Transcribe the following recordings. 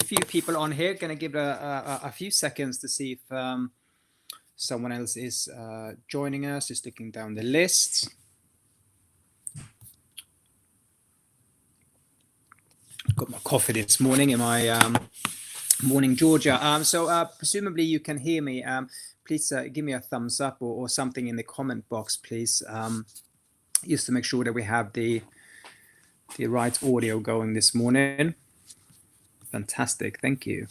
few people on here. Going to give it a few seconds to see if someone else is joining us. Just looking down the list. Got my coffee this morning in my morning Georgia. So presumably you can hear me. Please give me a thumbs up or something in the comment box, please, just to make sure that we have the right audio going this morning. Fantastic, thank you.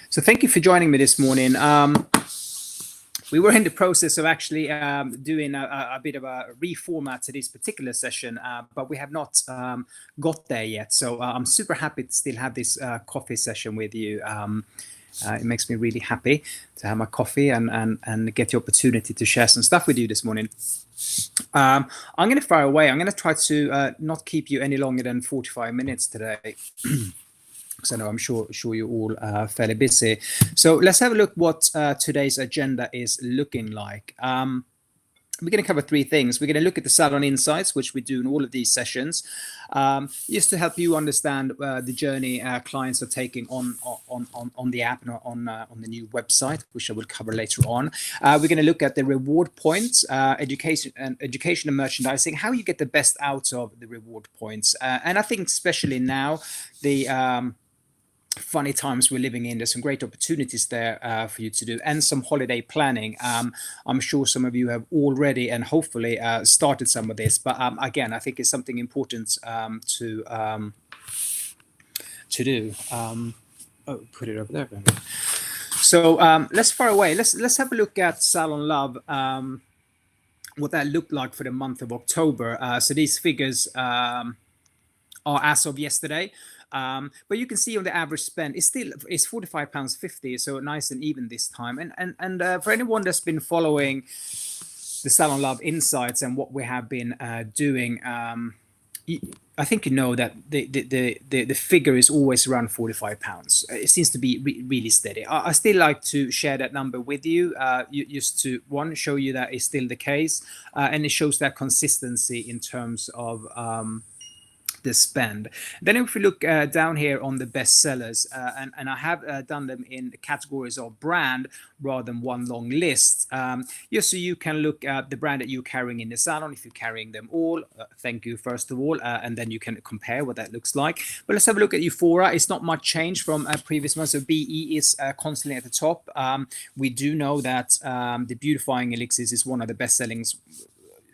So thank you for joining me this morning. We were in the process of actually doing a bit of a reformat to this particular session, but we have not got there yet. So I'm super happy to still have this coffee session with you. It makes me really happy to have my coffee and get the opportunity to share some stuff with you this morning. I'm going to fire away. I'm going to try to not keep you any longer than 45 minutes today. So I know I'm sure you're all fairly busy. So let's have a look what today's agenda is looking like. We're going to cover three things. We're going to look at the salon insights, which we do in all of these sessions, just to help you understand the journey clients are taking on the app and on the new website, which I will cover later on. We're going to look at the reward points, education and merchandising, how you get the best out of the reward points. And I think especially now, the funny times we're living in, there's some great opportunities there for you to do, and some holiday planning. I'm sure some of you have already and hopefully started some of this, but again, I think it's something important to do. Put it over there. So let's fire away. Let's have a look at SALONLOVE, what that looked like for the month of October. So these figures are as of yesterday. But you can see on the average spend is £45.50, so nice and even this time. And for anyone that's been following the SALONLOVE insights and what we have been doing, I think you know that the figure is always around £45. It seems to be really steady. I still like to share that number with you, just to show you that is still the case, and it shows that consistency in terms of the spend. Then if we look down here on the best sellers, and I have done them in categories of brand rather than one long list, just so you can look at the brand that you're carrying in the salon. If you're carrying them all, thank you first of all, and then you can compare what that looks like. But let's have a look at Euphoria. It's not much change from previous months. So BE is constantly at the top. We do know that the beautifying elixirs is one of the best selling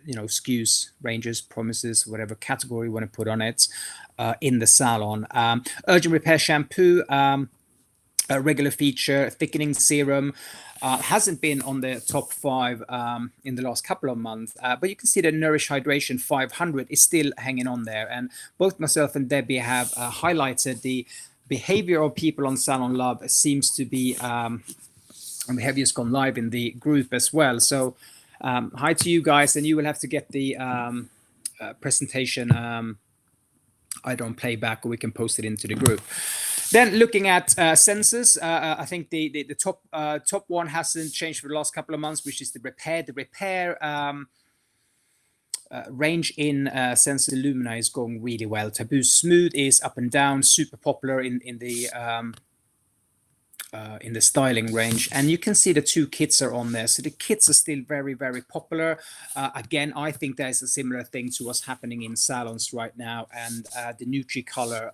SKUs, ranges, promises, whatever category you want to put on it in the salon. Urgent repair shampoo, a regular feature, thickening serum, hasn't been on the top 5 in the last couple of months, but you can see that Nourish Hydration 500 is still hanging on there. And both myself and Debbie have highlighted the behavior of people on SALONLOVE seems to be, and we have just gone live in the group as well. So hi to you guys, and you will have to get the presentation either on playback or we can post it into the group. Then looking at sensors, I think the top one hasn't changed for the last couple of months, which is the repair. The repair range in Sensor Lumina is going really well. Taboo Smooth is up and down, super popular in the styling range, and you can see the 2 kits are on there. So the kits are still very, very popular. Again, I think there's a similar thing to what's happening in salons right now. And the Nutri-Color,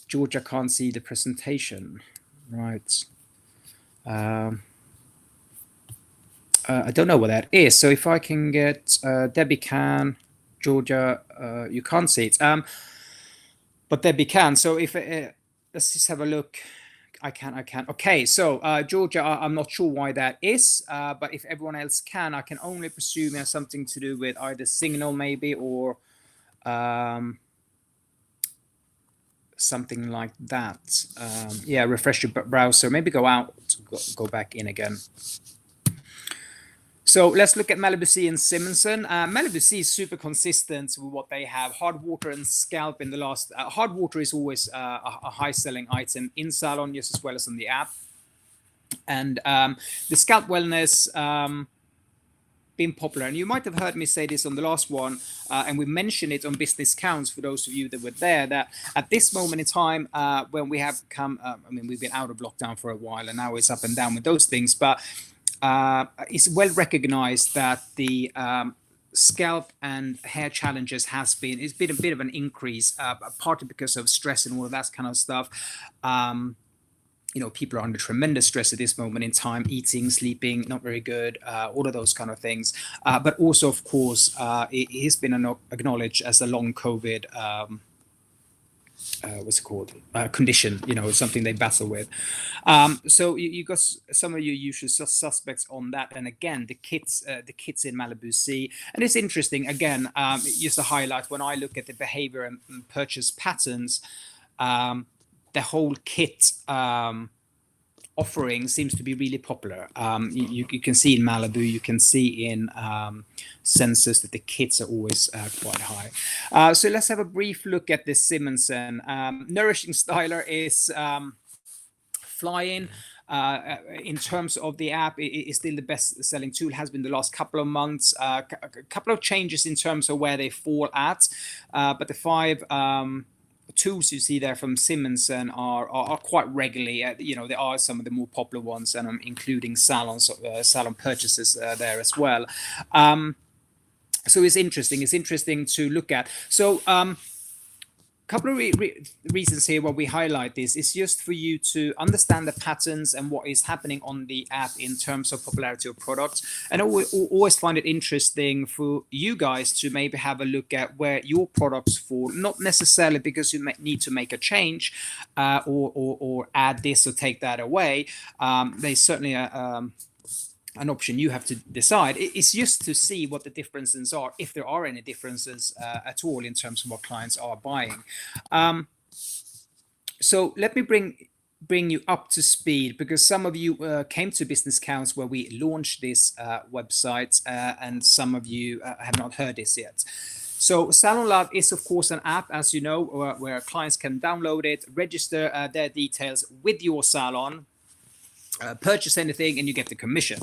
Georgia can't see the presentation, right? I don't know what that is. So if I can get Debbie can, Georgia, you can't see it, but Debbie can. So if let's just have a look. I can. Okay, so Georgia, I'm not sure why that is, but if everyone else can, I can only presume it has something to do with either signal maybe or something like that. Yeah, refresh your browser, maybe go out, go back in again. So let's look at Malibu C and Simonson. Malibu C is super consistent with what they have. Hard water and scalp in the last... hard water is always a high-selling item in salon, just as well as on the app. And the scalp wellness been popular. And you might have heard me say this on the last one, and we mentioned it on Business Counts for those of you that were there, that at this moment in time, when we have come, I mean, we've been out of lockdown for a while, and now it's up and down with those things, but it's well recognized that the scalp and hair challenges it's been a bit of an increase, partly because of stress and all of that kind of stuff. People are under tremendous stress at this moment in time, eating, sleeping, not very good, all of those kind of things. But also, of course, it has been acknowledged as a long COVID, what's it called? Condition, something they battle with. So you got some of your usual suspects on that. And again, the kits in Malibu Sea. And it's interesting, again, just to highlight, when I look at the behavior and purchase patterns, the whole kit offering seems to be really popular. You can see in Malibu, you can see in Census that the kits are always quite high. So let's have a brief look at this Simonsen. Nourishing Styler is flying. In terms of the app, it is still the best-selling tool, has been the last couple of months. A couple of changes in terms of where they fall at, but the 5 tools you see there from Simonsen are quite regularly. There are some of the more popular ones, and I'm including salon purchases there as well. So it's interesting to look at. So couple of reasons here why we highlight this is just for you to understand the patterns and what is happening on the app in terms of popularity of products. And I always find it interesting for you guys to maybe have a look at where your products fall, not necessarily because you need to make a change or add this or take that away. There's certainly an option you have to decide. It's just to see what the differences are, if there are any differences at all in terms of what clients are buying. So let me bring you up to speed, because some of you came to Business Counts where we launched this website, and some of you have not heard this yet. So SalonLove is, of course, an app, as you know, where clients can download it, register their details with your salon, purchase anything, and you get the commission.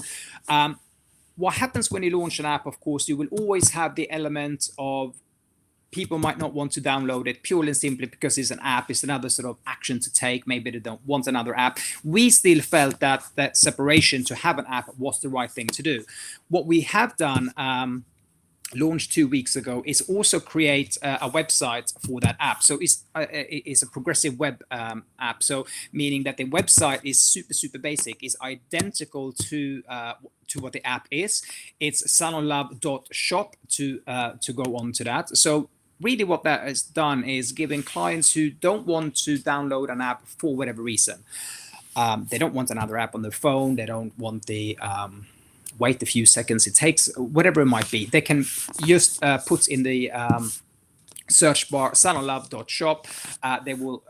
What happens when you launch an app, of course, you will always have the element of people might not want to download it purely and simply because it's an app. It's another sort of action to take. Maybe they don't want another app. We still felt that separation to have an app was the right thing to do. What we have done, launched 2 weeks ago, is also create a website for that app. So it's a progressive web app. So meaning that the website is super basic, is identical to what the app is. It's salonlove.shop to go on to that. So really what that has done is giving clients who don't want to download an app for whatever reason. They don't want another app on their phone. They don't want the wait a few seconds it takes, whatever it might be. They can just put in the search bar salonlove.shop. They will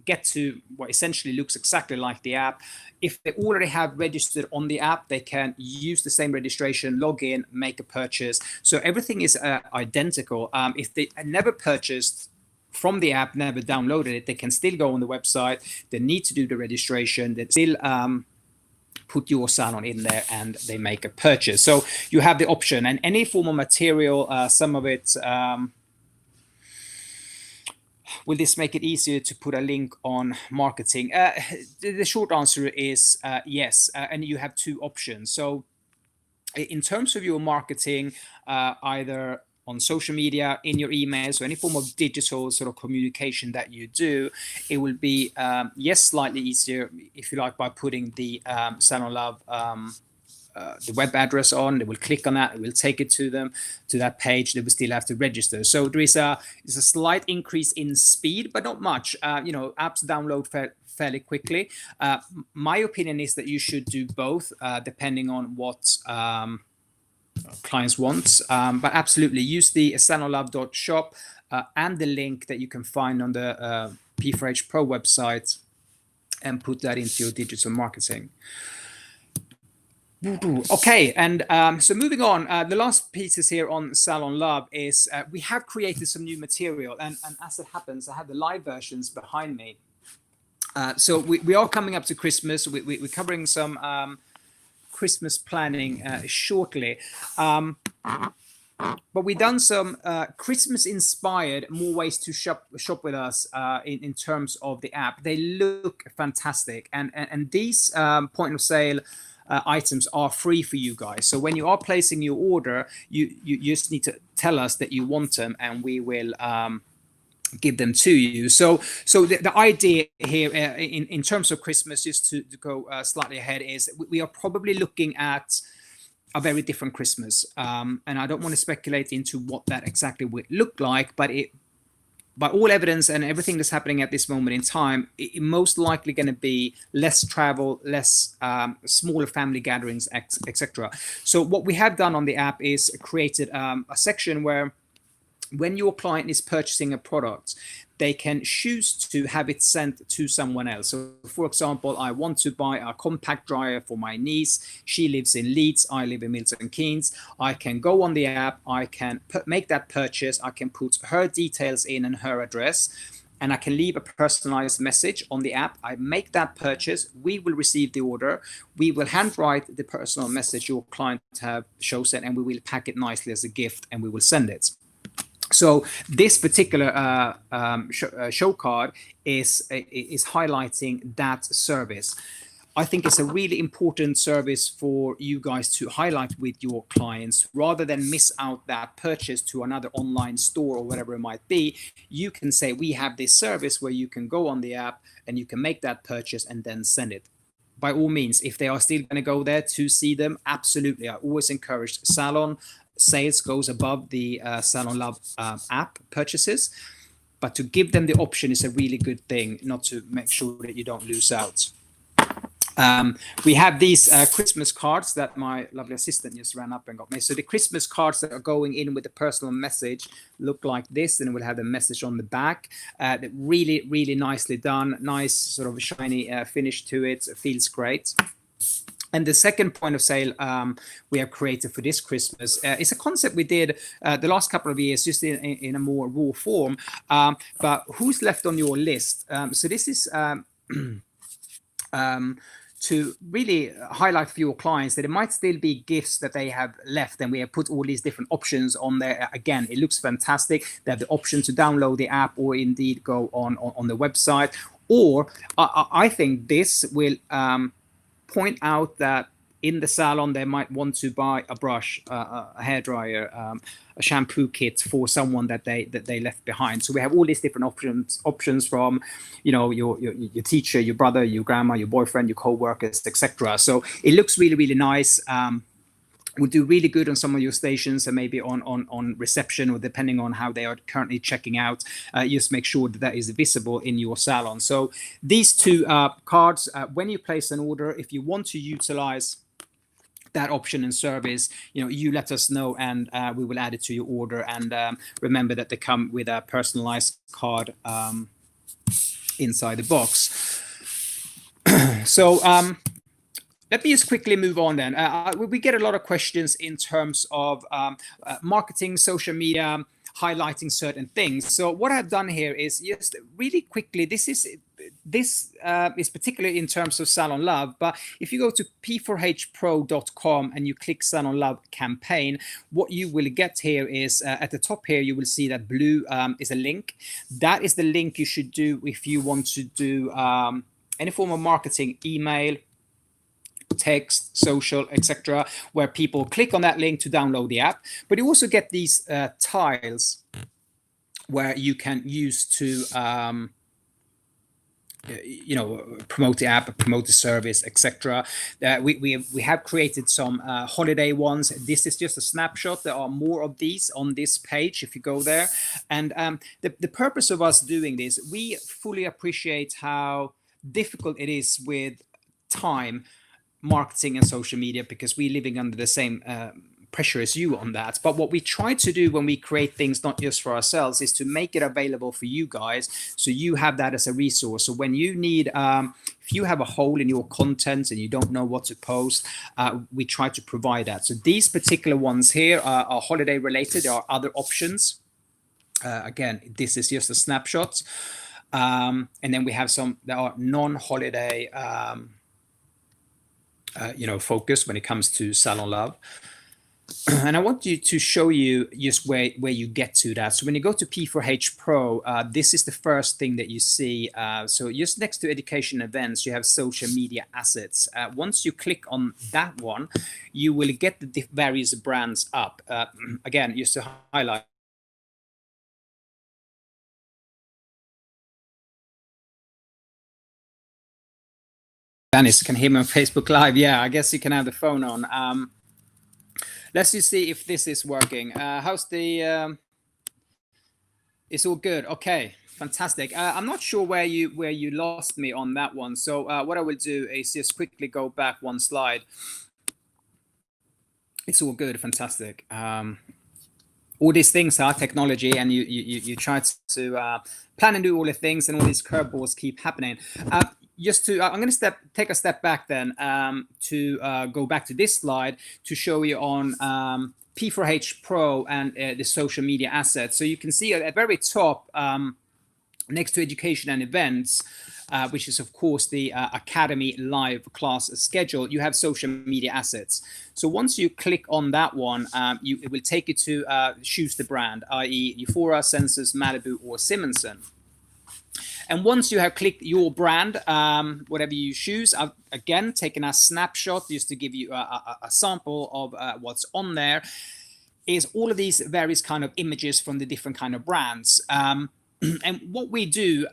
get to what essentially looks exactly like the app. If they already have registered on the app, they can use the same registration, log in, make a purchase. So everything is identical. If they never purchased from the app, never downloaded it, they can still go on the website. They need to do the registration. They still put your salon in there and they make a purchase. So you have the option, and any form of material, some of it, will this make it easier to put a link on marketing? The short answer is yes, and you have 2 options. So in terms of your marketing, either on social media, in your emails, or any form of digital sort of communication that you do, it will be, yes, slightly easier, if you like, by putting the SalonLove the web address on. They will click on that. It will take it to them, to that page. They will still have to register. So there is a slight increase in speed, but not much. Apps download fairly quickly. My opinion is that you should do both, depending on what clients want. But absolutely use the salonlove.shop and the link that you can find on the P4H Pro website, and put that into your digital marketing. Okay, and so moving on, the last pieces here on SalonLove is we have created some new material, and as it happens, I have the live versions behind me. So we are coming up to Christmas. We're covering some Christmas planning shortly. But we've done some Christmas-inspired more ways to shop with us in terms of the app. They look fantastic, and these point of sale items are free for you guys. So when you are placing your order, you just need to tell us that you want them, and we will give them to you. So the idea here in terms of Christmas, just to go slightly ahead, is we are probably looking at a very different Christmas, and I don't want to speculate into what that exactly would look like, but by all evidence and everything that's happening at this moment in time, it most likely going to be less travel, less smaller family gatherings, etc. So what we have done on the app is created a section where when your client is purchasing a product, they can choose to have it sent to someone else. So, for example, I want to buy a compact dryer for my niece. She lives in Leeds. I live in Milton Keynes. I can go on the app. I can make that purchase. I can put her details in and her address, and I can leave a personalized message on the app. I make that purchase. We will receive the order. We will handwrite the personal message your client have chosen, and we will pack it nicely as a gift, and we will send it. So this particular show card is highlighting that service. I think it's a really important service for you guys to highlight with your clients, rather than miss out that purchase to another online store or whatever it might be. You can say, we have this service where you can go on the app and you can make that purchase and then send it. By all means, if they are still going to go there to see them, absolutely. I always encourage Salon sales goes above the SALONLOVE app purchases, but to give them the option is a really good thing, not to make sure that you don't lose out. We have these Christmas cards that my lovely assistant just ran up and got me. So the Christmas cards that are going in with the personal message look like this, and we'll have the message on the back. Really, really nicely done. Nice sort of shiny finish to it. It feels great. And the second point of sale we have created for this Christmas is a concept we did the last couple of years, just in a more raw form. But who's left on your list? So this is to really highlight for your clients that it might still be gifts that they have left, and we have put all these different options on there. Again, it looks fantastic. They have the option to download the app or indeed go on the website. Or I think this will point out that in the salon they might want to buy a brush, a hairdryer, a shampoo kit for someone that they left behind. So we have all these different options from, you know, your teacher, your brother, your grandma, your boyfriend, your co-workers, etc. So it looks really, really nice. Will do really good on some of your stations, and maybe on reception, or depending on how they are currently checking out. Just make sure that is visible in your salon. So these two cards, when you place an order, if you want to utilize that option and service, you know, you let us know, and we will add it to your order. And remember that they come with a personalized card inside the box. So let me just quickly move on then. We get a lot of questions in terms of marketing, social media, highlighting certain things. So what I've done here is just really quickly, this is particularly in terms of SALONLOVE, but if you go to p4hpro.com and you click SALONLOVE campaign, what you will get here is at the top here, you will see that blue is a link. That is the link you should do if you want to do any form of marketing, email, text, social, etc., where people click on that link to download the app. But you also get these tiles where you can use to you know, promote the app, promote the service, etc. We have created some holiday ones. This is just a snapshot. There are more of these on this page if you go there. And the purpose of us doing this, we fully appreciate how difficult it is with time, marketing and social media, because we're living under the same pressure as you on that. But what we try to do when we create things, not just for ourselves, is to make it available for you guys, so you have that as a resource. So when you need, if you have a hole in your content and you don't know what to post, we try to provide that. So these particular ones here are holiday related. There are other options. Again, this is just a snapshot. And then we have some that are non-holiday focus when it comes to SalonLove. And I want to show you just where you get to that. So when you go to P4H Pro, this is the first thing that you see. So just next to education events, you have social media assets. Once you click on that one, you will get the various brands up. Again, just to highlight. Dennis can hear me on Facebook Live. Yeah, I guess you can have the phone on. Let's just see if this is working. How's the? It's all good. Okay, fantastic. I'm not sure where you lost me on that one. So what I will do is just quickly go back one slide. It's all good. Fantastic. All these things are technology, and you try to plan and do all the things, and all these curveballs keep happening. I'm going to take a step back then to go back to this slide to show you on P4H Pro and the social media assets. So you can see at the very top, next to education and events, which is of course the Academy live class schedule, you have social media assets. So once you click on that one, it will take you to choose the brand, i.e. Euphoria, Senses, Malibu, or Simonson. And once you have clicked your brand, whatever you choose, I've again taken a snapshot just to give you a sample of what's on there, is all of these various kind of images from the different kind of brands. And what we do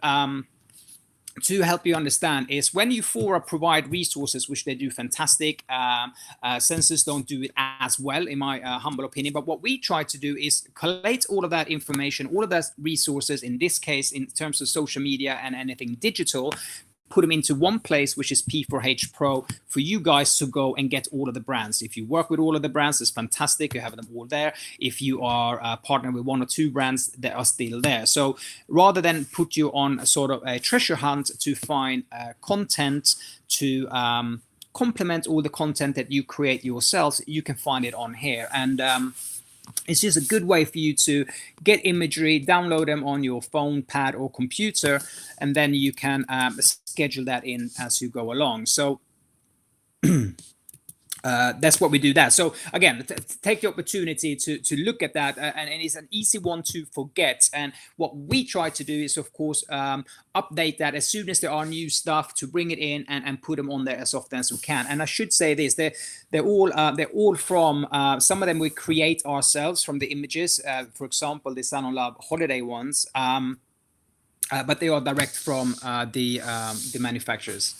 to help you understand is when Euphoria provide resources, which they do fantastic, Senses don't do it as well, in my humble opinion. But what we try to do is collate all of that information, all of those resources, in this case, in terms of social media and anything digital, put them into one place, which is P4H Pro, for you guys to go and get all of the brands. If you work with all of the brands, it's fantastic. You have them all there. If you are partnering with one or two brands, they are still there. So rather than put you on a sort of a treasure hunt to find content to complement all the content that you create yourselves, you can find it on here. And it's just a good way for you to get imagery, download them on your phone, pad, or computer, and then you can schedule that in as you go along. So that's what we do that. So again, take the opportunity to look at that, and it's an easy one to forget. And what we try to do is, of course, update that as soon as there are new stuff, to bring it in and put them on there as often as we can. And I should say this: they're all from some of them we create ourselves from the images. For example, the SalonLove holiday ones, but they are direct from the manufacturers.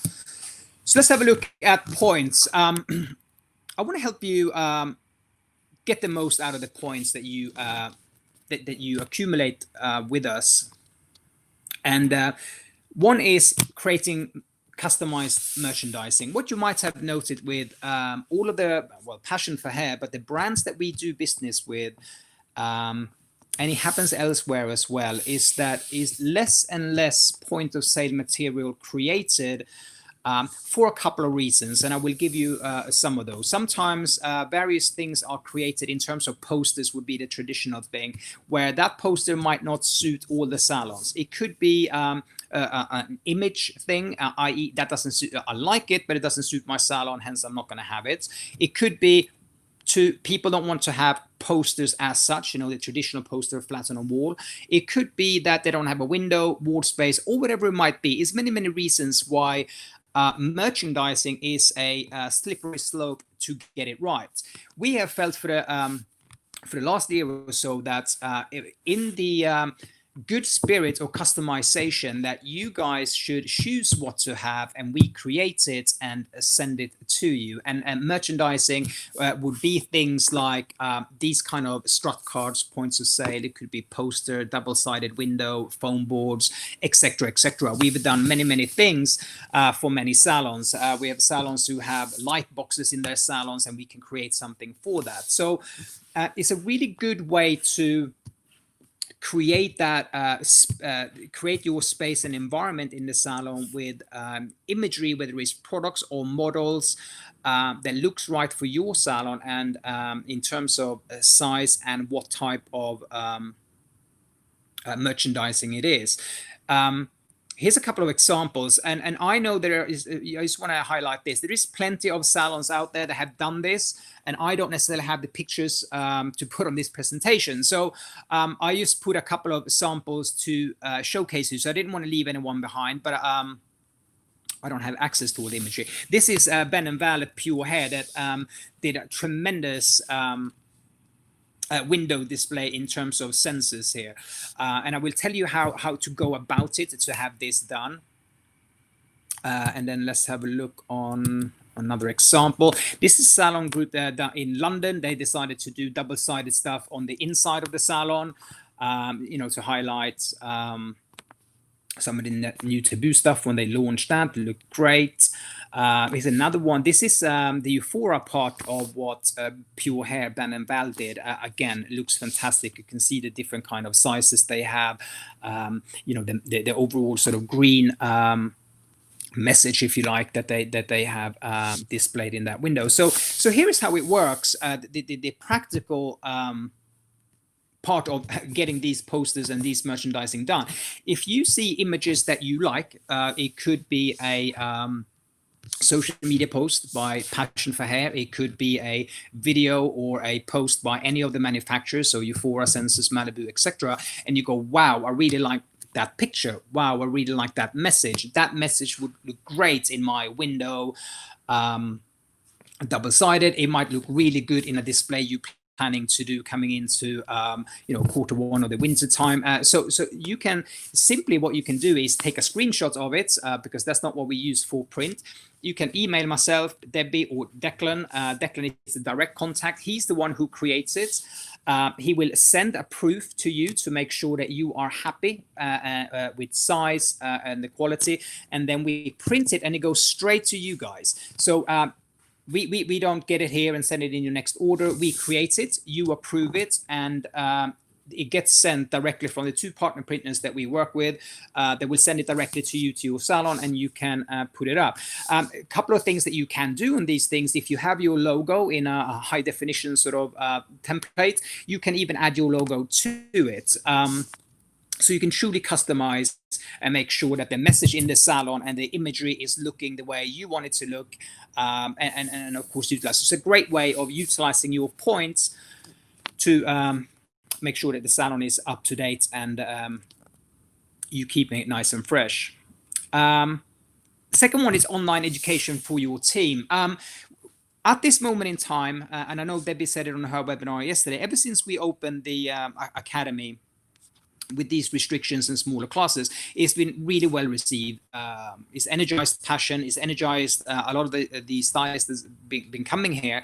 So let's have a look at points. I want to help you get the most out of the points that you that you accumulate with us. And one is creating customized merchandising. What you might have noted with all of the, well, passion for hair, but the brands that we do business with, and it happens elsewhere as well, is that is less and less point of sale material created for a couple of reasons, and I will give you some of those. Sometimes various things are created in terms of posters, would be the traditional thing, where that poster might not suit all the salons. It could be an image thing, i.e. that doesn't suit, I like it, but it doesn't suit my salon, hence I'm not going to have it. It could be people don't want to have posters as such, the traditional poster flat on a wall. It could be that they don't have a window, wall space, or whatever it might be. It's many, many reasons why merchandising is a slippery slope to get it right. We have felt for the last year or so that in the good spirit or customization, that you guys should choose what to have, and we create it and send it to you. And merchandising would be things like these kind of strut cards, points of sale. It could be poster, double-sided window, foam boards, etc., etc. We've done many, many things for many salons. We have salons who have light boxes in their salons, and we can create something for that. So it's a really good way to create that, create your space and environment in the salon with imagery, whether it's products or models that looks right for your salon, and in terms of size and what type of merchandising it is. here's a couple of examples, and I know there is, I just want to highlight this. There is plenty of salons out there that have done this, and I don't necessarily have the pictures to put on this presentation. So I just put a couple of samples to showcase you. So I didn't want to leave anyone behind, but I don't have access to all the imagery. This is Ben & Val at Pure Hair that did a tremendous window display in terms of sensors here, and I will tell you how to go about it to have this done. And then let's have a look on another example. This is Salon Group in London. They decided to do double-sided stuff on the inside of the salon, you know, to highlight some of the new Taboo stuff when they launched that. It looked great. Here's another one. This is the Euphoria part of what Pure Hair Ben & Val did. Again, it looks fantastic. You can see the different kind of sizes they have. You know, the overall sort of green message, if you like, that they have displayed in that window. So here is how it works. The practical part of getting these posters and these merchandising done. If you see images that you like, it could be a social media post by Passion for Hair, it could be a video or a post by any of the manufacturers, so Euphoria, Senses, Malibu, etc., and you go, wow, I really like that picture, wow, I really like that message would look great in my window, double-sided. It might look really good in a display you planning to do coming into you know, Q1 or the winter time. So you can simply, what you can do is take a screenshot of it, because that's not what we use for print. You can email myself, Debbie, or Declan. Declan is the direct contact. He's the one who creates it. He will send a proof to you to make sure that you are happy with size and the quality, and then we print it and it goes straight to you guys. So we don't get it here and send it in your next order. We create it, you approve it, and it gets sent directly from the 2 partner printers that we work with. They will send it directly to you, to your salon, and you can put it up. A couple of things that you can do on these things: if you have your logo in a high definition sort of template, you can even add your logo to it. So you can truly customize and make sure that the message in the salon and the imagery is looking the way you want it to look, and of course utilize. It's a great way of utilizing your points to make sure that the salon is up to date and you keeping it nice and fresh. Second one is online education for your team. At this moment in time, and I know Debbie said it on her webinar yesterday, ever since we opened the Academy with these restrictions and smaller classes, it's been really well received. It's energized Passion, it's energized a lot of the stylists that's been coming here.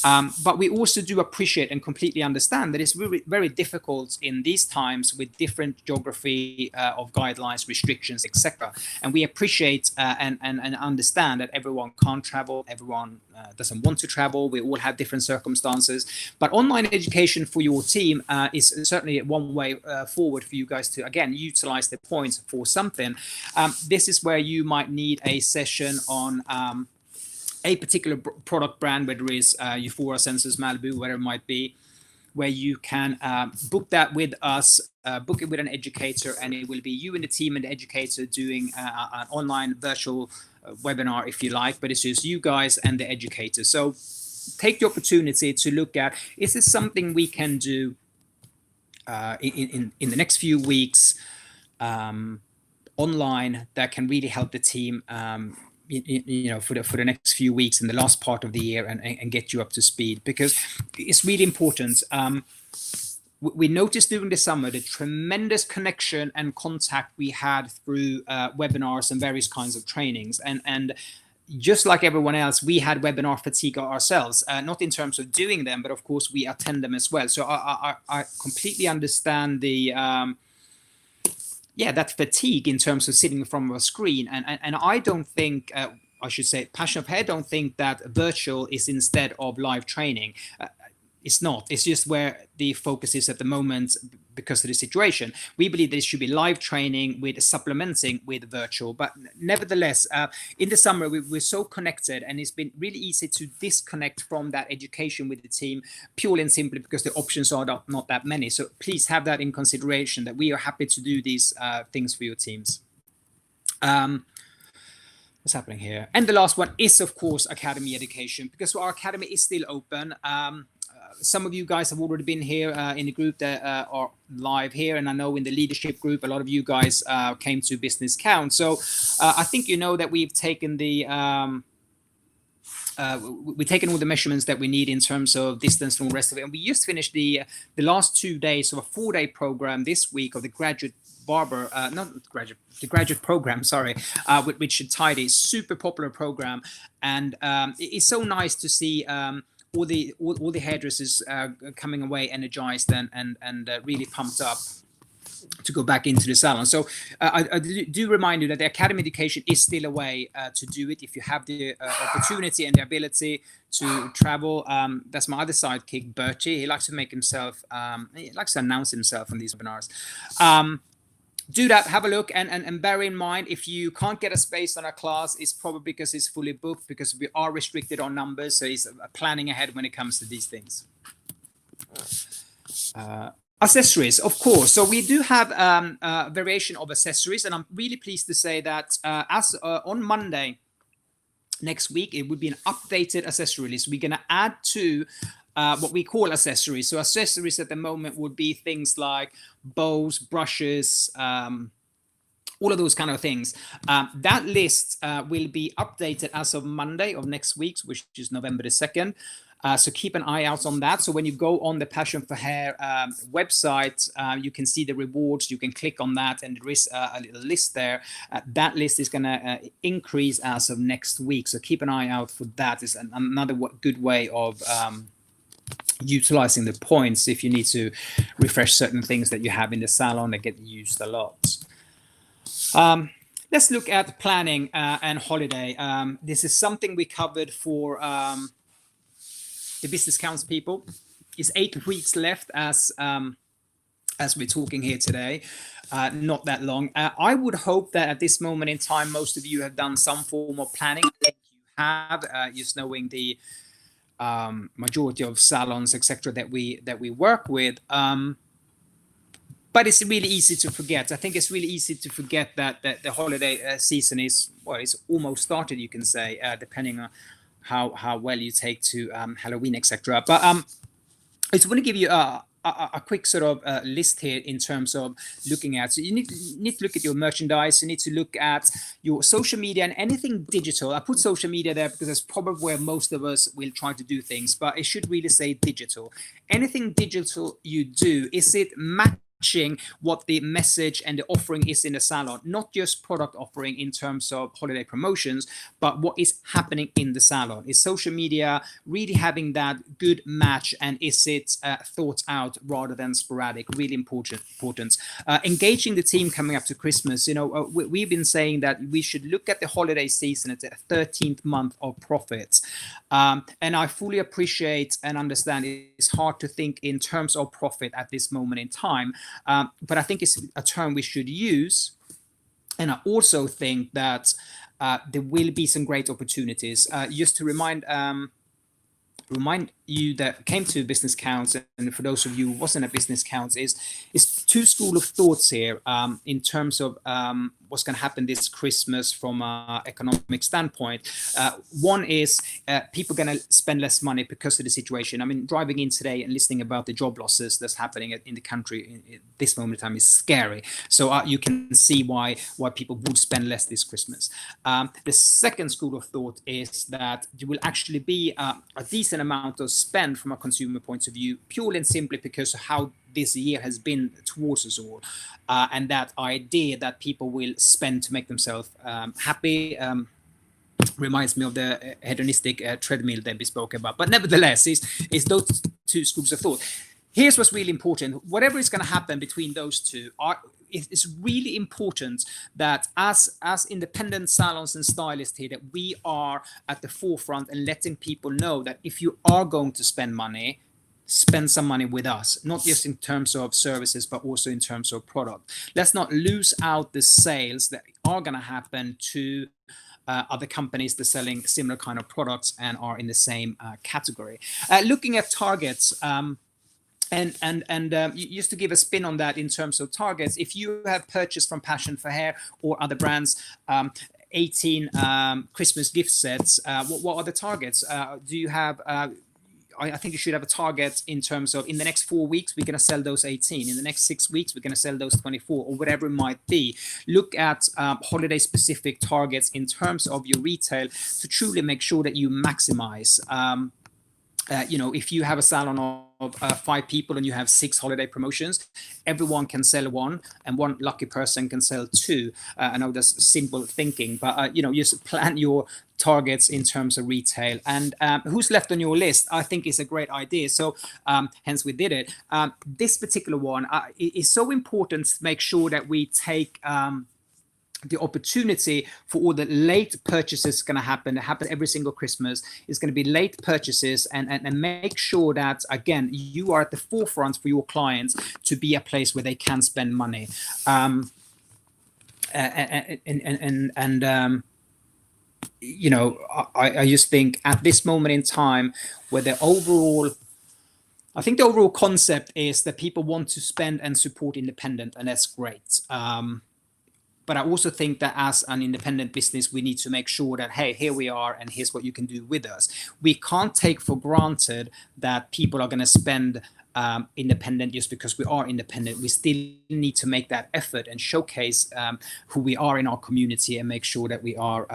But we also do appreciate and completely understand that it's really very difficult in these times with different geography of guidelines, restrictions, etc. And we appreciate and understand that everyone can't travel, everyone doesn't want to travel, we all have different circumstances. But online education for your team is certainly one way forward for you guys to, again, utilize the points for something. This is where you might need a session on a particular product brand, whether it's Euphoria, Senses, Malibu, whatever it might be, where you can book that with us, book it with an educator, and it will be you and the team and the educator doing an online virtual webinar, if you like, but it's just you guys and the educator. So take the opportunity to look at, is this something we can do in the next few weeks online that can really help the team you know, for the next few weeks in the last part of the year, and get you up to speed, because it's really important. We noticed during the summer the tremendous connection and contact we had through webinars and various kinds of trainings, and just like everyone else, we had webinar fatigue ourselves, not in terms of doing them, but of course we attend them as well. So I completely understand the that fatigue in terms of sitting in front of a screen, and I don't think I should say Passion of Hair don't think that virtual is instead of live training. It's not. It's just where the focus is at the moment because of the situation. We believe there should be live training with supplementing with virtual. But nevertheless, in the summer, we're so connected, and it's been really easy to disconnect from that education with the team, purely and simply because the options are not that many. So please have that in consideration, that we are happy to do these things for your teams. What's happening here? And the last one is, of course, academy education, because our academy is still open. Some of you guys have already been here in the group that are live here, and I know in the leadership group, a lot of you guys came to Business Count. So I think you know that we've taken the we've taken all the measurements that we need in terms of distance and all the rest of it, and we just finished the last 2 days of a 4-day program this week of the graduate barber, the graduate program, sorry, with Richard Tidy. Super popular program, and it's so nice to see all the hairdressers coming away energized and really pumped up to go back into the salon. So I do remind you that the academy education is still a way to do it if you have the opportunity and the ability to travel. That's my other sidekick, Bertie. He likes to make himself, he likes to announce himself on these webinars. Do that, have a look, and bear in mind, if you can't get a space on a class, it's probably because it's fully booked, because we are restricted on numbers. So it's planning ahead when it comes to these things. Accessories, of course. So we do have a variation of accessories, and I'm really pleased to say that on Monday next week, it would be an updated accessory list. We're going to add to what we call accessories. So accessories at the moment would be things like bows, brushes, all of those kind of things. That list will be updated as of Monday of next week, which is November the 2nd. So keep an eye out on that. So when you go on the Passion for Hair website, you can see the rewards. You can click on that, and there is a little list there. That list is going to increase as of next week. So keep an eye out for that. It's another good way of utilizing the points if you need to refresh certain things that you have in the salon that get used a lot. Let's look at planning and holiday. This is something we covered for the Business Counts people. It's 8 weeks left as we're talking here today. Not that long. I would hope that at this moment in time, most of you have done some form of planning. You have, just knowing the majority of salons, etc., that we work with. But it's really easy to forget. I think it's really easy to forget that the holiday season is, well, it's almost started, you can say, depending on how well you take to Halloween, etc. But I just want to give you a quick sort of list here in terms of looking at. So you need to look at your merchandise. You need to look at your social media and anything digital. I put social media there because that's probably where most of us will try to do things, but it should really say digital. Anything digital you do, is it matching what the message and the offering is in the salon? Not just product offering in terms of holiday promotions, but what is happening in the salon. Is social media really having that good match, and is it thought out rather than sporadic? Really important. Engaging the team coming up to Christmas. You know, we've been saying that we should look at the holiday season at the 13th month of profits, and I fully appreciate and understand it's hard to think in terms of profit at this moment in time. But I think it's a term we should use. And I also think that there will be some great opportunities. Just to remind you that came to Business Counts, and for those of you who wasn't at Business Counts, is two school of thoughts here in terms of what's going to happen this Christmas from an economic standpoint. One is people going to spend less money because of the situation. I mean, driving in today and listening about the job losses that's happening in the country in this moment in time is scary. So you can see why people would spend less this Christmas. The second school of thought is that there will actually be a decent amount of spend from a consumer point of view, purely and simply because of how this year has been towards us all, and that idea that people will spend to make themselves happy reminds me of the hedonistic treadmill that we spoke about. But nevertheless, is those two schools of thought. Here's what's really important. Whatever is going to happen between those two, it's really important that as independent salons and stylists here, that we are at the forefront and letting people know that if you are going to spend money, spend some money with us, not just in terms of services, but also in terms of product. Let's not lose out the sales that are going to happen to other companies that are selling similar kind of products and are in the same category. Looking at targets, Just to give a spin on that in terms of targets, if you have purchased from Passion for Hair or other brands 18 Christmas gift sets, what are the targets? Do you have I think you should have a target in terms of, in the next 4 weeks, we're going to sell those 18. In the next 6 weeks, we're going to sell those 24, or whatever it might be. Look at holiday-specific targets in terms of your retail to truly make sure that you maximize. If you have a salon of 5 people and you have 6 holiday promotions, everyone can sell 1, and 1 lucky person can sell 2. I know that's simple thinking, but just plan your targets in terms of retail. And who's left on your list, I think, is a great idea. So hence we did it. This particular one is so important to make sure that we take the opportunity for all the late purchases going to happen every single Christmas. Is going to be late purchases, and make sure that, again, you are at the forefront for your clients to be a place where they can spend money. I just think at this moment in time, where I think the overall concept is that people want to spend and support independent, and that's great. But I also think that as an independent business, we need to make sure that, hey, here we are, and here's what you can do with us. We can't take for granted that people are going to spend independent just because we are independent. We still need to make that effort and showcase who we are in our community, and make sure that we are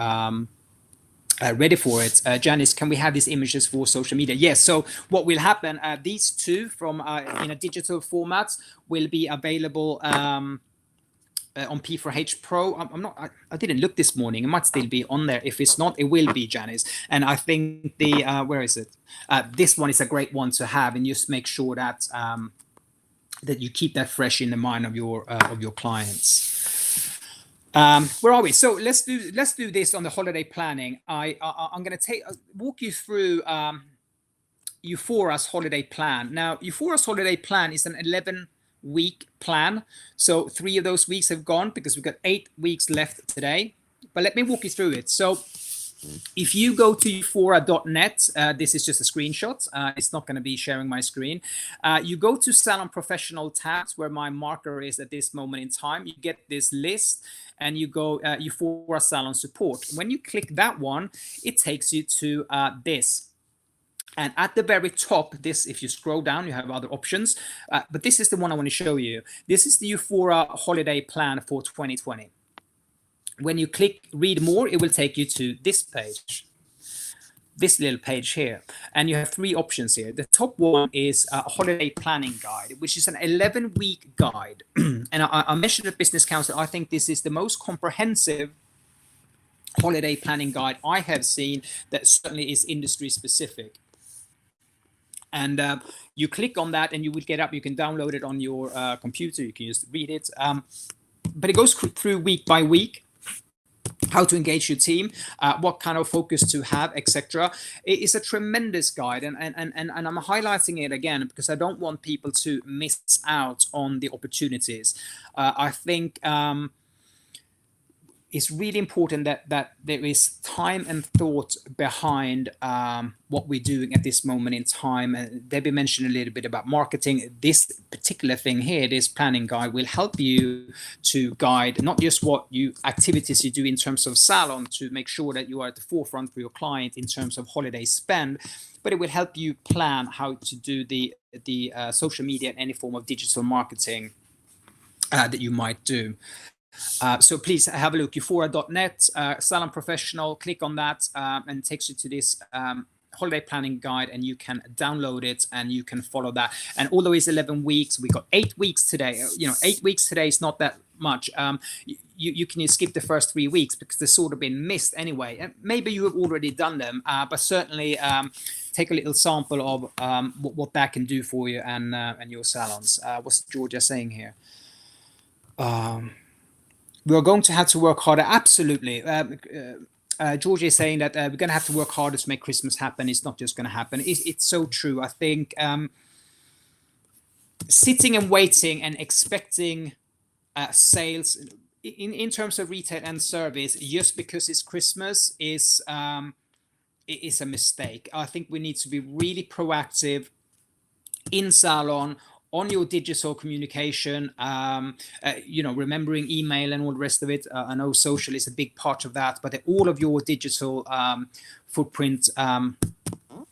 ready for it. Janice, can we have these images for social media? Yes. So what will happen? These 2 from in a digital format will be available on P4H Pro. I didn't look this morning. It might still be on there. If it's not, it will be, Janice. And I think the where is it? This one is a great one to have, and just make sure that that you keep that fresh in the mind of your clients. Where are we? So let's do this on the holiday planning. I'm going to walk you through Euphoria's holiday plan. Now, Euphoria's holiday plan is an 11-week plan. So 3 of those weeks have gone, because we've got 8 weeks left today. But let me walk you through it. So if you go to euphoria.net, this is just a screenshot. It's not going to be sharing my screen. You go to Salon Professional tabs, where my marker is at this moment in time. You get this list, and you go Euphoria Salon Support. When you click that one, it takes you to this. And at the very top, if you scroll down, you have other options. But this is the one I want to show you. This is the Euphoria holiday plan for 2020. When you click read more, it will take you to this page, this little page here. And you have 3 options here. The top one is a holiday planning guide, which is an 11-week guide. And I mentioned at Business Council, I think this is the most comprehensive holiday planning guide I have seen that certainly is industry specific. And you click on that, and you will get up. You can download it on your computer. You can just read it. But it goes through week by week, how to engage your team, what kind of focus to have, etc. It is a tremendous guide, and I'm highlighting it again because I don't want people to miss out on the opportunities. I think it's really important that there is time and thought behind what we're doing at this moment in time. And Debbie mentioned a little bit about marketing. This particular thing here, this planning guide, will help you to guide not just what activities you do in terms of salon to make sure that you are at the forefront for your client in terms of holiday spend, but it will help you plan how to do the social media and any form of digital marketing that you might do. So please have a look, euphoria.net, Salon Professional, click on that, and it takes you to this holiday planning guide, and you can download it and you can follow that. And although it's 11 weeks, we got 8 weeks today. 8 weeks today is not that much. You can skip the first 3 weeks because they've sort of been missed anyway. And maybe you have already done them, but certainly take a little sample of what that can do for you and your salons. What's Georgia saying here? We are going to have to work harder. Absolutely. Georgia is saying that we're going to have to work harder to make Christmas happen. It's not just going to happen. It's so true. I think sitting and waiting and expecting sales in terms of retail and service just because it's Christmas is a mistake. I think we need to be really proactive in salon, on your digital communication, remembering email and all the rest of it. I know social is a big part of that, but all of your digital footprint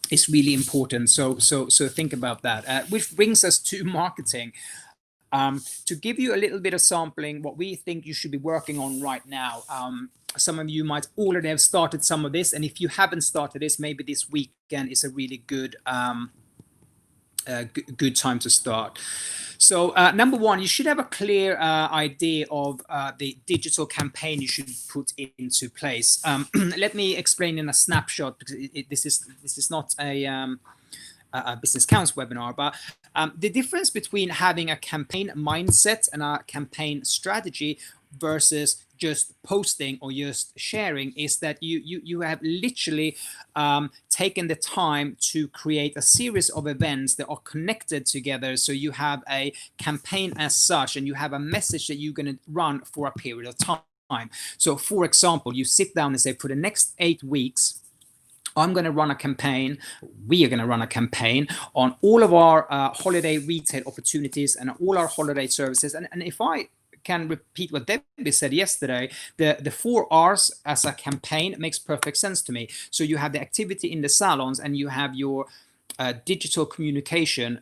is really important. So think about that. Which brings us to marketing. To give you a little bit of sampling, what we think you should be working on right now. Some of you might already have started some of this, and if you haven't started this, maybe this weekend is a really good good time to start. So number one, you should have a clear idea of the digital campaign you should put into place. Let me explain in a snapshot, because this is not a business counts webinar, but the difference between having a campaign mindset and a campaign strategy versus just posting or just sharing is that you have literally taken the time to create a series of events that are connected together. So you have a campaign as such, and you have a message that you're going to run for a period of time. So for example, you sit down and say, for the next 8 weeks, I'm going to run a campaign. We are going to run a campaign on all of our holiday retail opportunities and all our holiday services. And if I can repeat what Debbie said yesterday, the 4 R's as a campaign makes perfect sense to me. So you have the activity in the salons, and you have your digital communication,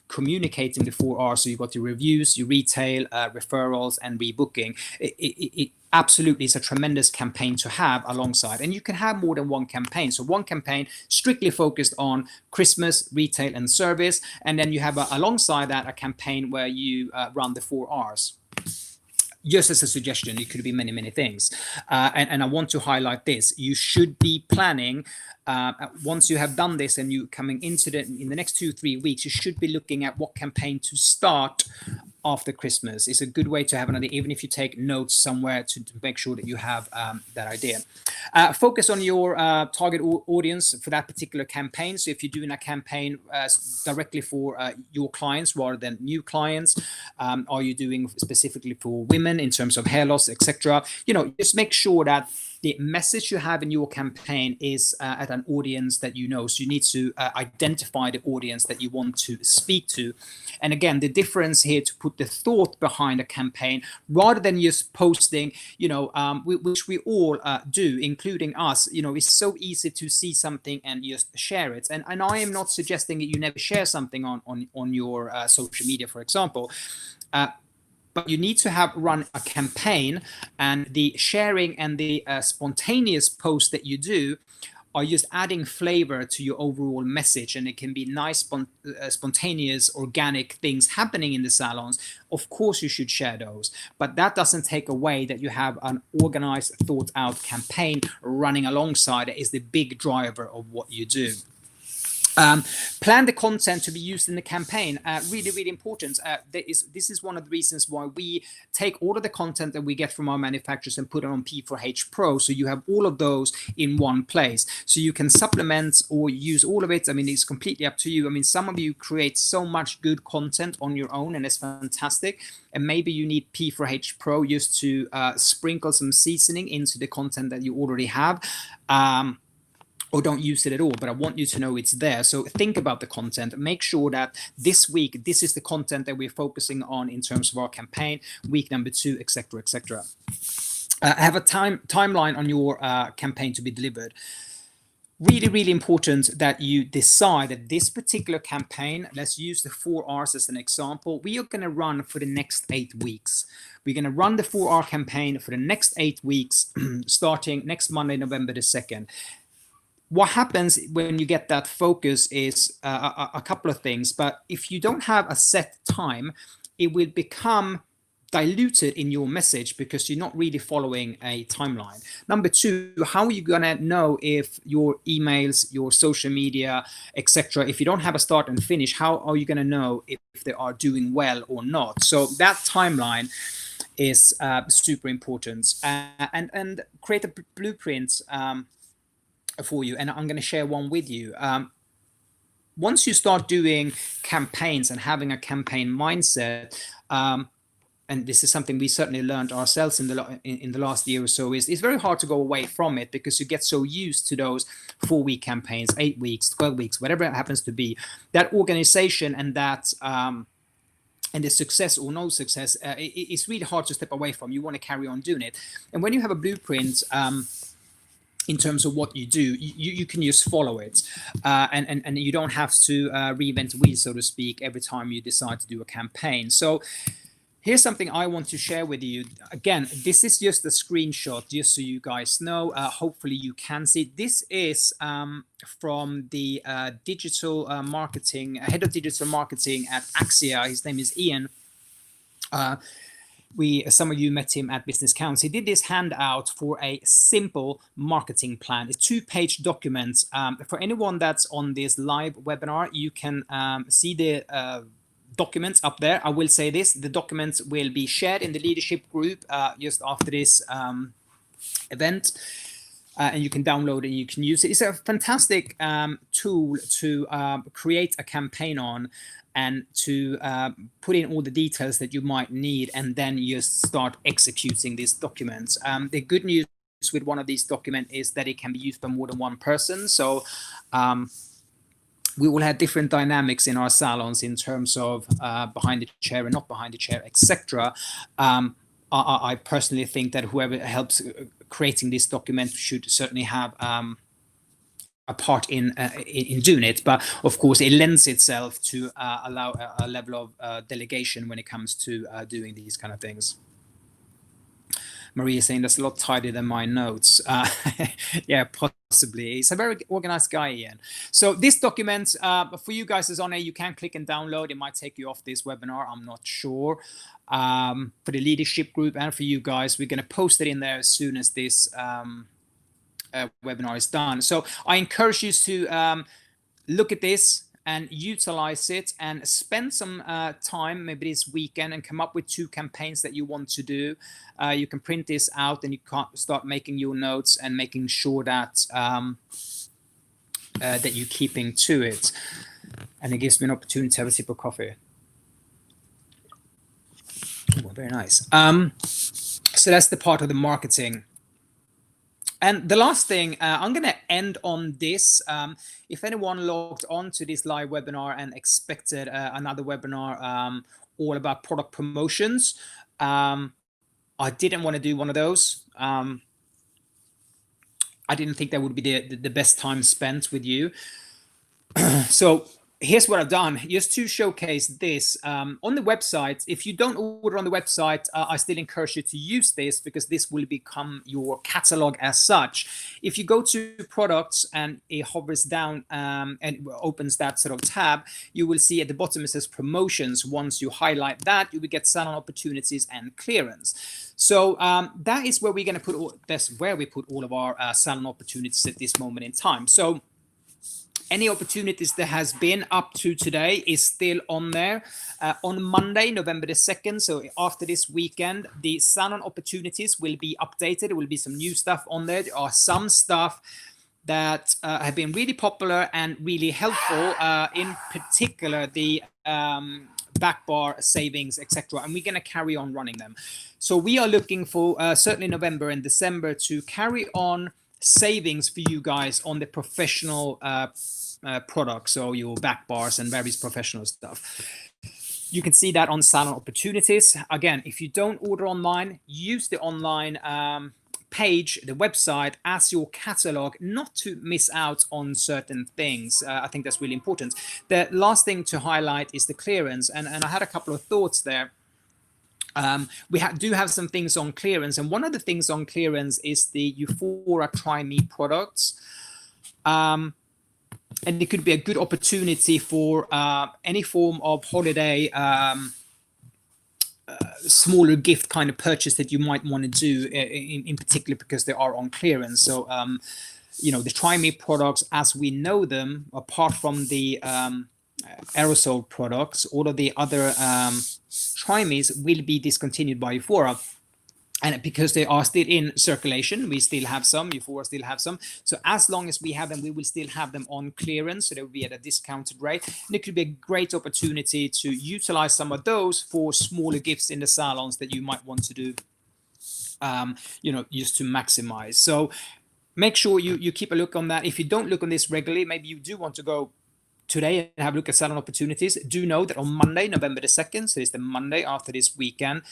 communicating the 4 R's. So you've got your reviews, your retail, referrals, and rebooking. It absolutely is a tremendous campaign to have alongside, and you can have more than one campaign. So one campaign strictly focused on Christmas, retail, and service, and then you have alongside that a campaign where you run the 4 R's. Just as a suggestion, it could be many things, and I want to highlight this. You should be planning once you have done this, and you coming into in the next 2-3 weeks, you should be looking at what campaign to start after Christmas. It's a good way to have an idea, even if you take notes somewhere to make sure that you have that idea. Focus on your target audience for that particular campaign. So if you're doing a campaign directly for your clients rather than new clients, are you doing specifically for women in terms of hair loss, etc.? Just make sure that the message you have in your campaign is at an audience that you know. So you need to identify the audience that you want to speak to. And again, the difference here to put the thought behind a campaign rather than just posting, which we all do, including us. It's so easy to see something and just share it. And I am not suggesting that you never share something on your social media, for example. But you need to have run a campaign, and the sharing and the spontaneous posts that you do are just adding flavor to your overall message. And it can be nice, spontaneous, organic things happening in the salons. Of course, you should share those, but that doesn't take away that you have an organized, thought out campaign running alongside it is the big driver of what you do. Plan the content to be used in the campaign. Really important. This is one of the reasons why we take all of the content that we get from our manufacturers and put it on P4H Pro. So you have all of those in one place. So you can supplement or use all of it. I mean, it's completely up to you. I mean, some of you create so much good content on your own, and it's fantastic. And maybe you need P4H Pro just to sprinkle some seasoning into the content that you already have. Or don't use it at all, but I want you to know it's there. So think about the content. Make sure that this week, this is the content that we're focusing on in terms of our campaign, week number 2, etc., etc. Have a timeline on your campaign to be delivered. Really important that you decide that this particular campaign, let's use the 4 R's as an example, we are going to run for the next 8 weeks. We're going to run the 4R campaign for the next 8 weeks, starting next Monday, November the 2nd. What happens when you get that focus is a couple of things, but if you don't have a set time, it will become diluted in your message because you're not really following a timeline. Number 2, how are you going to know if your emails, your social media, etc., if you don't have a start and finish, how are you going to know if they are doing well or not? So that timeline is super important. And create a blueprint for you, and I'm going to share one with you. Once you start doing campaigns and having a campaign mindset, and this is something we certainly learned ourselves in the last year or so, is it's very hard to go away from it, because you get so used to those 4-week campaigns, 8 weeks, 12 weeks, whatever it happens to be. That organization and that and the success or no success, it's really hard to step away from. You want to carry on doing it. And when you have a blueprint, in terms of what you do, you can just follow it, and you don't have to reinvent the wheel, so to speak, every time you decide to do a campaign. So here's something I want to share with you. Again, this is just a screenshot, just so you guys know. Hopefully you can see. This is from the digital marketing, head of digital marketing at Axia. His name is Ian. Some of you met him at Business Counts. He did this handout for a simple marketing plan. It's 2-page document. For anyone that's on this live webinar, you can see the documents up there. I will say this: the documents will be shared in the leadership group just after this event, and you can download it and you can use it. It's a fantastic tool to create a campaign on, and to put in all the details that you might need, and then just start executing these documents. The good news with one of these documents is that it can be used by more than one person. So we will have different dynamics in our salons in terms of behind the chair and not behind the chair, etc. I personally think that whoever helps creating this document should certainly have a part in doing it, but of course it lends itself to allow a level of delegation when it comes to doing these kind of things. Maria is saying that's a lot tidier than my notes. Yeah, possibly. He's a very organized guy, Ian. So this document, for you guys is on there. You can click and download. It might take you off this webinar. I'm not sure. For the leadership group and for you guys, we're going to post it in there as soon as this webinar is done. So I encourage you to look at this and utilize it, and spend some time maybe this weekend and come up with 2 campaigns that you want to do. You can print this out and you can start making your notes and making sure that that you're keeping to it. And it gives me an opportunity to have a sip of coffee. Oh, very nice. So that's the part of the marketing. And the last thing, I'm going to end on this. If anyone logged on to this live webinar and expected another webinar all about product promotions, I didn't want to do one of those. I didn't think that would be the best time spent with you. So here's what I've done, just to showcase this. On the website, if you don't order on the website, I still encourage you to use this, because this will become your catalog as such. If you go to products and it hovers down and opens that sort of tab, you will see at the bottom it says promotions. Once you highlight that, you will get salon opportunities and clearance. So that is where we're going to put that's where we put all of our salon opportunities at this moment in time. So any opportunities that has been up to today is still on there. On Monday, November the 2nd, so after this weekend, the salon opportunities will be updated. There will be some new stuff on there. There are some stuff that have been really popular and really helpful, in particular the back bar savings, etc. And we're going to carry on running them. So we are looking for certainly November and December to carry on savings for you guys on the professional products, so your back bars and various professional stuff. You can see that on salon opportunities. Again, if you don't order online, use the online page, the website, as your catalog, not to miss out on certain things. I think that's really important. The last thing to highlight is the clearance, and I had a couple of thoughts there. We do have some things on clearance, and one of the things on clearance is the Euphora Try Me products. And it could be a good opportunity for any form of holiday, smaller gift kind of purchase that you might want to do, in particular because they are on clearance. So, you know, the Try Me products, as we know them, apart from the aerosol products, all of the other Try Me's will be discontinued by Euphora. And because they are still in circulation, we still have some, Euphoria still have some. So as long as we have them, we will still have them on clearance. So they will be at a discounted rate. And it could be a great opportunity to utilize some of those for smaller gifts in the salons that you might want to do, just to maximize. So make sure you keep a look on that. If you don't look on this regularly, maybe you do want to go today and have a look at salon opportunities. Do know that on Monday, November the 2nd, so it's the Monday after this weekend,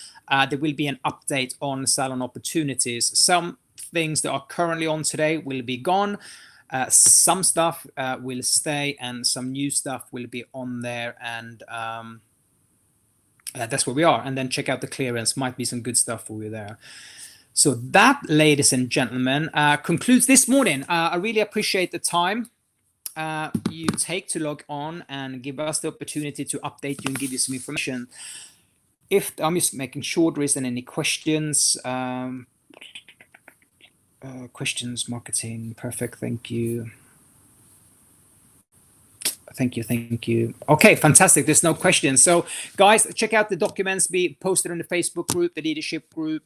there will be an update on salon opportunities. Some things that are currently on today will be gone. Some stuff will stay, and some new stuff will be on there. And that's where we are. And then check out the clearance. Might be some good stuff for you there. So that, ladies and gentlemen, concludes this morning. I really appreciate the time you take to log on and give us the opportunity to update you and give you some information. If I'm just making sure there isn't any questions. Questions, marketing, perfect. Thank you. Thank you. Okay, fantastic. There's no questions. So, guys, check out the documents. Be posted on the Facebook group, the leadership group.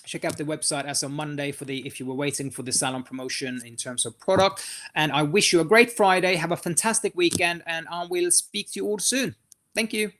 Check out the website as of Monday if you were waiting for the salon promotion in terms of product. And I wish you a great Friday. Have a fantastic weekend, and I will speak to you all soon. Thank you.